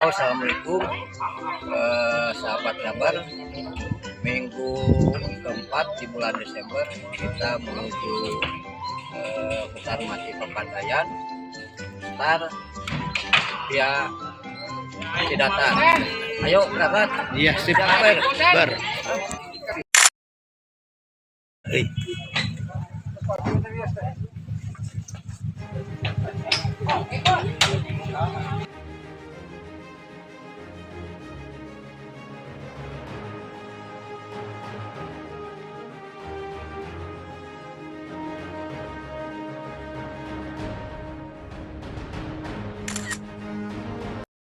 Assalamualaikum, sahabat kabar. Minggu keempat di bulan Desember kita menuju Hutan Mati Pepandayan, Star via Cidatang. Ayo berangkat. Iya, sip. Bar. Hei.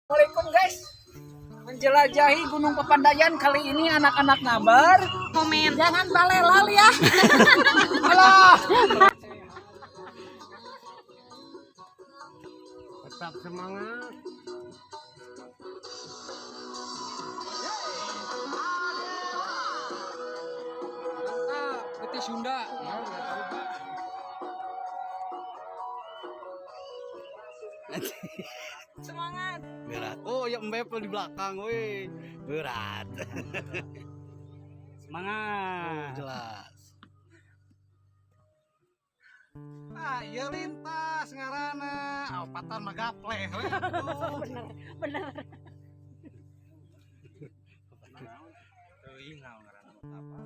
Assalamualaikum guys, menjelajahi Gunung Pepandayan kali ini anak-anak Ngabar. Komen. Jangan balelal ya. Halo. Tetap semangat. Peti Sunda. Semangat. Berat. Oh, ya Mbep di belakang, woi. Berat. Semangat. Jelas. Ah, iya lintas ngarana. Patan mah gapleh. Bener. Teuing ngarana apa?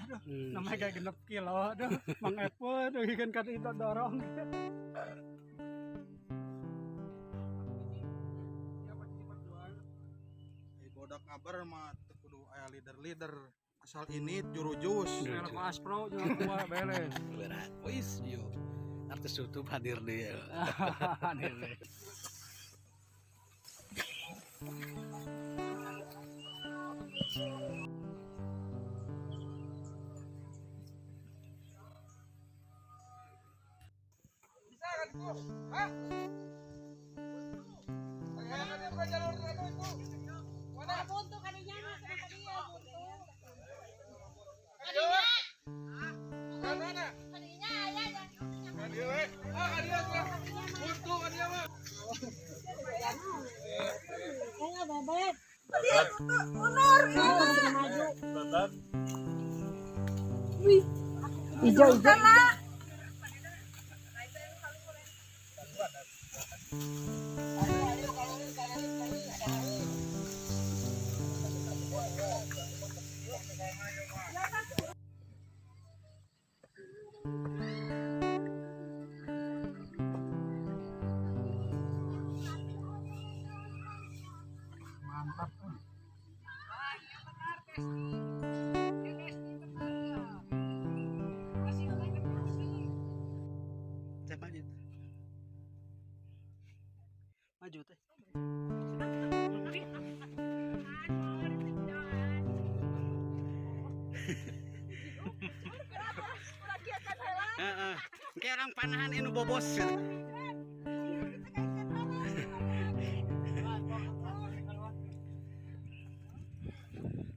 Aduh, namanya kayak genep kilo, aduh, Mang Epo, aduh, ikan kan itu dorong. Bodak kabar mah kudu aya leader asal ini juru jus. Merek Aspro juga gua beres. Berat. Wis, yo. Artis YouTube hadir dia. Hadir deh. Hijau. Mantap. Maju. Maju teh. Heeh. Kayak orang panahan ini bobos.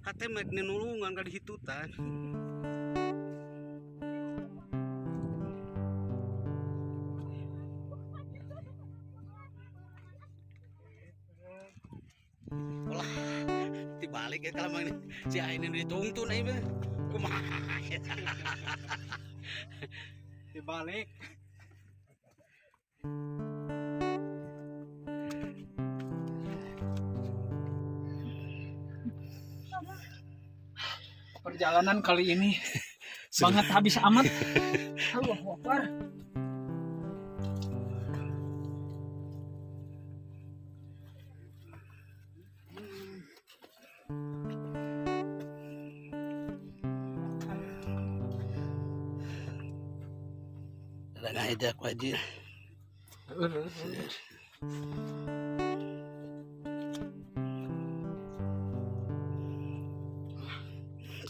Hate mek nulungan ka dihitutan. Ulah dibalik ya kalau ini si Ain ini dituntun aja mah. Kumaha ya. Dibalik. Perjalanan kali ini banget habis amat. Allahu Akbar. Ada ngajak wajib.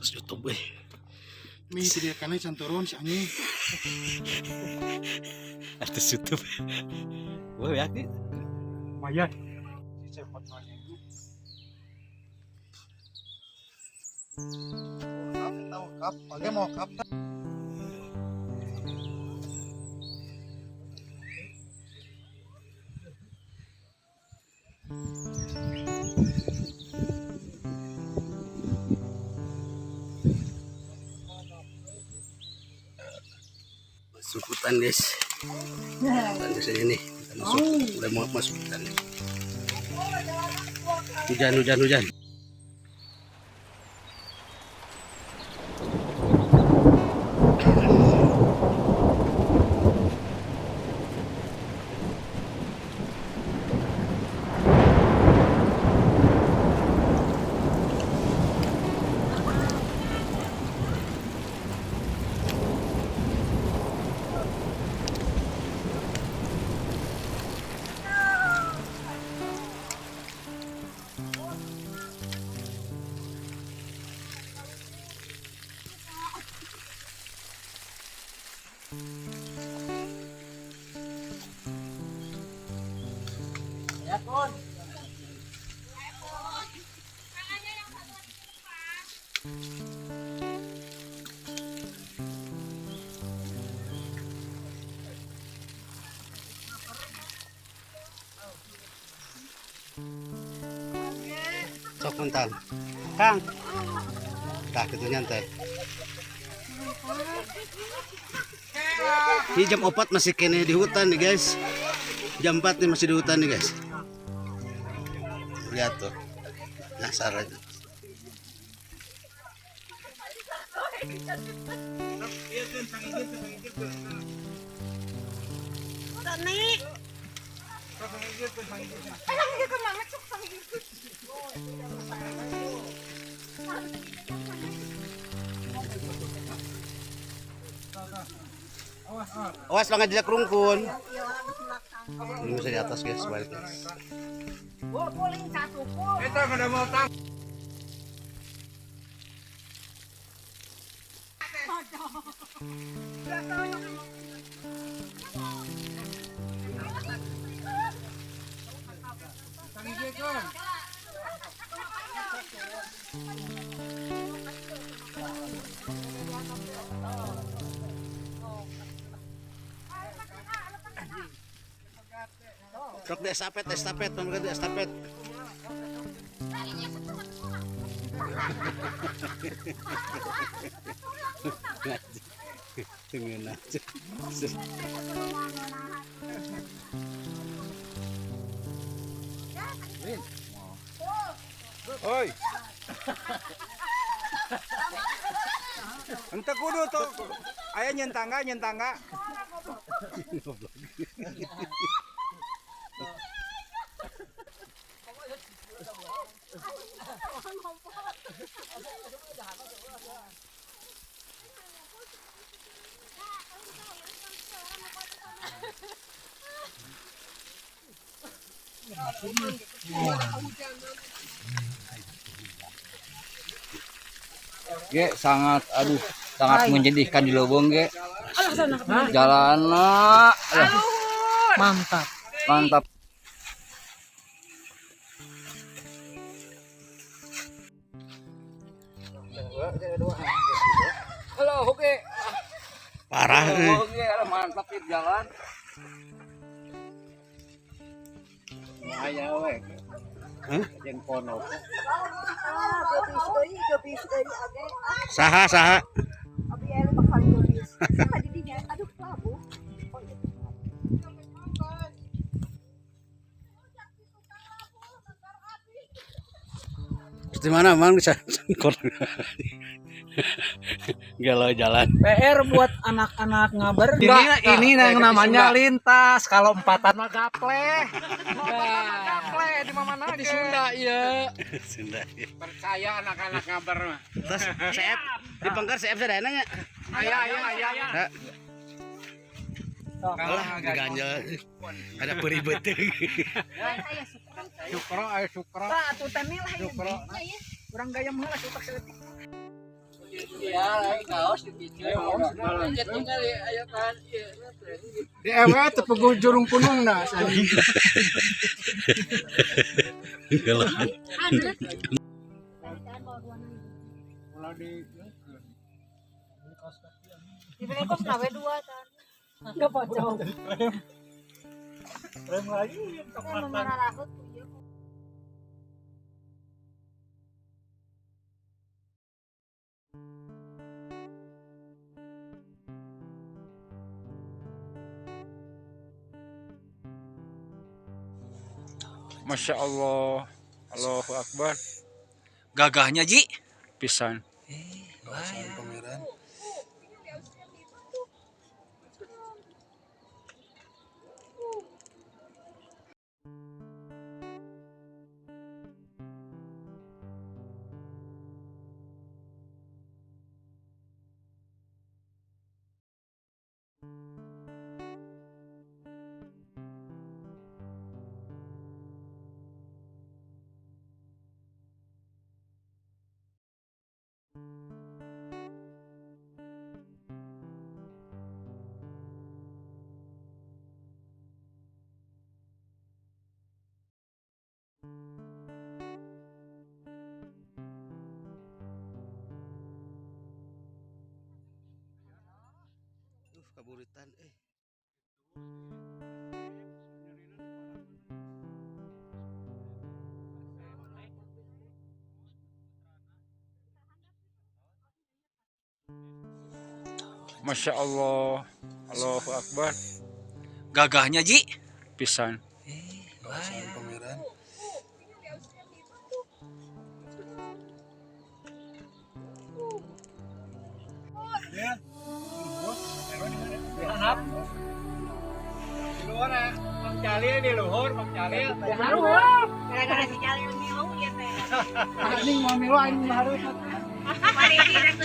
Terus YouTube weh. Mi sediakannya can turun si anjing. Artis YouTube. Wah yakin. Lumayan. Kap, tahu kap, pakai mau kap. hutan guys. Hutan di sini nih. Kita masuk, udah mau masuk hutan. Hujan. Sok mental. Kang. Dah gitu nyantai. Ini jam 4 masih kene di hutan nih guys. Jam 4 nih masih di hutan nih guys. Lihat tuh. Nasar aja. Awas lah ngajak rungkun. Ini bisa di atas guys, balik guys. Sok di estafet, nomor di estafet. Tungguin aja. Oi. Ente kudu tuh. Aya nyentangga. Ge sangat menyedihkan di Lubung ge. Jalanna mantap. Halo, oke. Parah. Oke, mantap di jalan. Aya we. Hah? Jeung kono. Saha. Di mana mang bisa galau jalan. PR buat anak-anak ngaber. Ini yang namanya lintas. Kalau empatan mah gaple. Gaple di mana di Sunda ya. Sunda. Percaya anak-anak ngabar mah. Terus CF di Pangkar CF saya nanya. Aya. Alah ganjel. Ada peribet. Sukro. Atuh teh lah ya. Urang gayam heula sutak seletik. Iya, kaos dipiceu. Lanjut tinggal aya kan. Di ewe tepegu jurung punungna sani. Galau. Dibeli kos nawe 2 tan. Enggak pocong. Rem lagi Mana rahut. Masya Allah. Allahu Akbar. Gagahnya Ji. Pisan. Pangeran. Kaburitan Masya Allah. Allahu Akbar. Gagahnya Ji. Pisan. Pangeran. Di luar ya, Bang Cali di luhur, Bang Cali. Gara-gara si Jali yang bingung ya teh. Ini mau milu, ini harus. Mari ini rek